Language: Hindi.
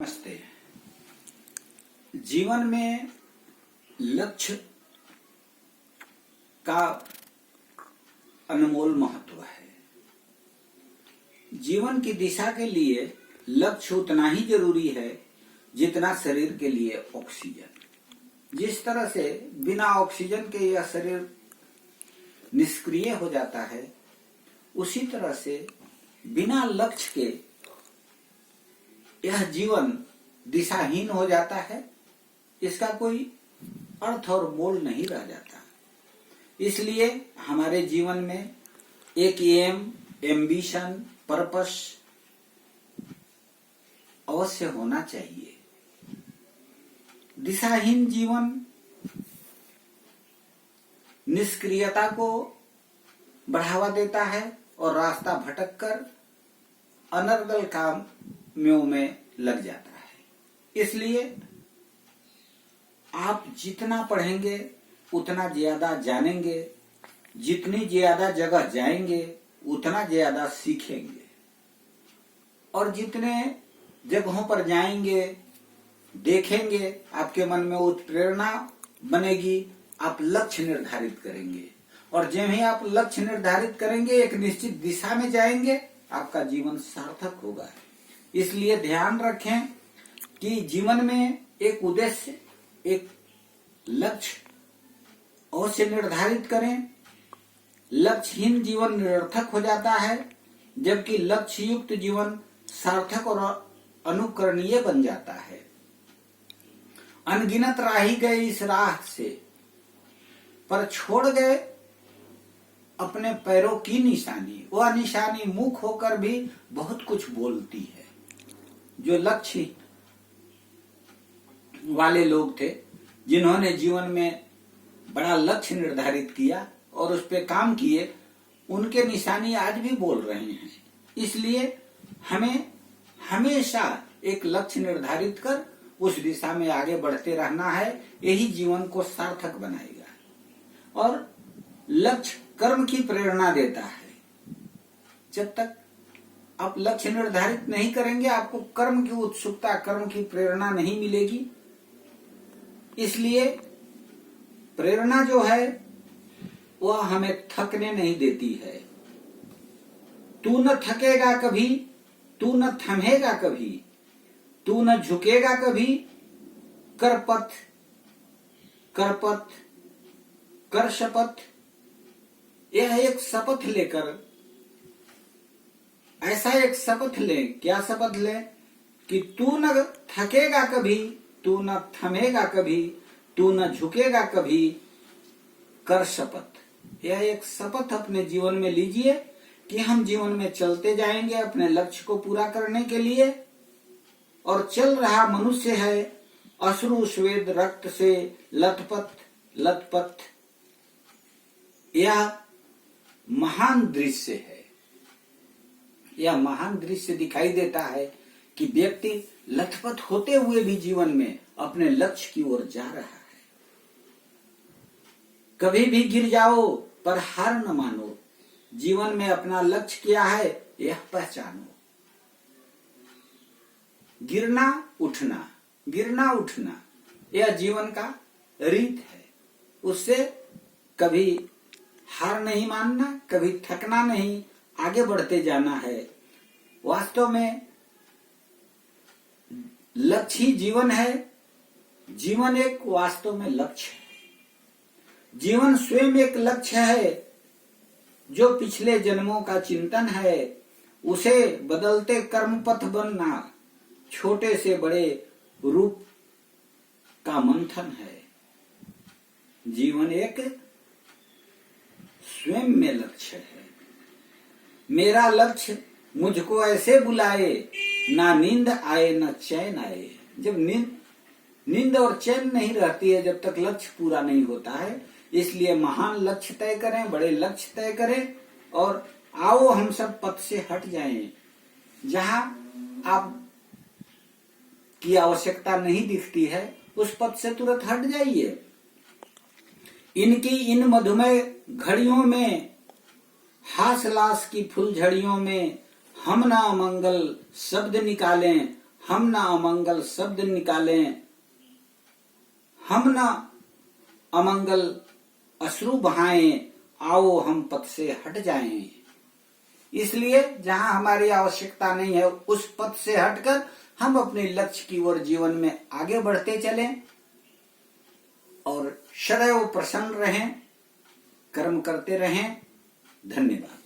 नमस्ते। जीवन में लक्ष्य का अनमोल महत्व है। जीवन की दिशा के लिए लक्ष्य उतना ही जरूरी है जितना शरीर के लिए ऑक्सीजन। जिस तरह से बिना ऑक्सीजन के यह शरीर निष्क्रिय हो जाता है, उसी तरह से बिना लक्ष्य के यह जीवन दिशाहीन हो जाता है। इसका कोई अर्थ और मोल नहीं रह जाता। इसलिए हमारे जीवन में एक एम, एम्बिशन, पर्पस अवश्य होना चाहिए। दिशाहीन जीवन निष्क्रियता को बढ़ावा देता है और रास्ता भटककर अनर्गल कामों में लग जाता है। इसलिए आप जितना पढ़ेंगे उतना ज्यादा जानेंगे, जितनी ज्यादा जगह जाएंगे उतना ज्यादा सीखेंगे, और जितने जगहों पर जाएंगे देखेंगे आपके मन में उत्प्रेरणा बनेगी। आप लक्ष्य निर्धारित करेंगे, और जब ही आप लक्ष्य निर्धारित करेंगे एक निश्चित दिशा में जाएंगे, आपका जीवन सार्थक होगा। इसलिए ध्यान रखें कि जीवन में एक उद्देश्य, एक लक्ष्य अवश्य निर्धारित करें। लक्ष्यहीन जीवन निरर्थक हो जाता है, जबकि लक्ष्य युक्त जीवन सार्थक और अनुकरणीय बन जाता है। अनगिनत राही गए इस राह से, पर छोड़ गए अपने पैरों की निशानी। वह निशानी मुख होकर भी बहुत कुछ बोलती है। जो लक्ष्य वाले लोग थे, जिन्होंने जीवन में बड़ा लक्ष्य निर्धारित किया और उस पे काम किए, उनके निशानी आज भी बोल रहे हैं। इसलिए हमें हमेशा एक लक्ष्य निर्धारित कर उस दिशा में आगे बढ़ते रहना है। यही जीवन को सार्थक बनाएगा। और लक्ष्य कर्म की प्रेरणा देता है। जब तक आप लक्ष्य निर्धारित नहीं करेंगे, आपको कर्म की उत्सुकता, कर्म की प्रेरणा नहीं मिलेगी। इसलिए प्रेरणा जो है वह हमें थकने नहीं देती है। तू न थकेगा कभी, तू न थमेगा कभी, तू न झुकेगा कभी, कर पथ कर पथ कर शपथ। यह एक शपथ लेकर, ऐसा एक शपथ ले। क्या शपथ ले? कि तू न थकेगा कभी, तू न थमेगा कभी, तू न झुकेगा कभी, कर शपथ। यह एक शपथ अपने जीवन में लीजिए कि हम जीवन में चलते जाएंगे अपने लक्ष्य को पूरा करने के लिए। और चल रहा मनुष्य है अश्रु स्वेद रक्त से लथपथ लथपथ। यह महान दृश्य है। यह महान दृश्य दिखाई देता है कि व्यक्ति लथपथ होते हुए भी जीवन में अपने लक्ष्य की ओर जा रहा है। कभी भी गिर जाओ पर हार न मानो। जीवन में अपना लक्ष्य क्या है यह पहचानो। गिरना उठना, गिरना उठना, यह जीवन का रीत है। उससे कभी हार नहीं मानना, कभी थकना नहीं, आगे बढ़ते जाना है। वास्तव में लक्ष्य ही जीवन है। जीवन एक वास्तव में लक्ष्य है। जीवन स्वयं एक लक्ष्य है जो पिछले जन्मों का चिंतन है। उसे बदलते कर्म पथ बनना छोटे से बड़े रूप का मंथन है। जीवन एक स्वयं में लक्ष्य है। मेरा लक्ष्य मुझको ऐसे बुलाए, ना नींद आए न चैन आए। जब नींद और चैन नहीं रहती है जब तक लक्ष्य पूरा नहीं होता है। इसलिए महान लक्ष्य तय करें, बड़े लक्ष्य तय करें, और आओ हम सब पथ से हट जाएं। जहां आप की आवश्यकता नहीं दिखती है उस पथ से तुरंत हट जाइए। इनकी इन मधुमय घड़ियों में, हास लास की फुलझड़ियों में हम ना मंगल शब्द निकालें, हम ना अमंगल शब्द निकालें, हम ना अमंगल अश्रु बहाएं, आओ हम पथ से हट जाएं। इसलिए जहां हमारी आवश्यकता नहीं है उस पथ से हटकर हम अपने लक्ष्य की ओर जीवन में आगे बढ़ते चलें और सदैव प्रसन्न रहें, कर्म करते रहें। धन्यवाद।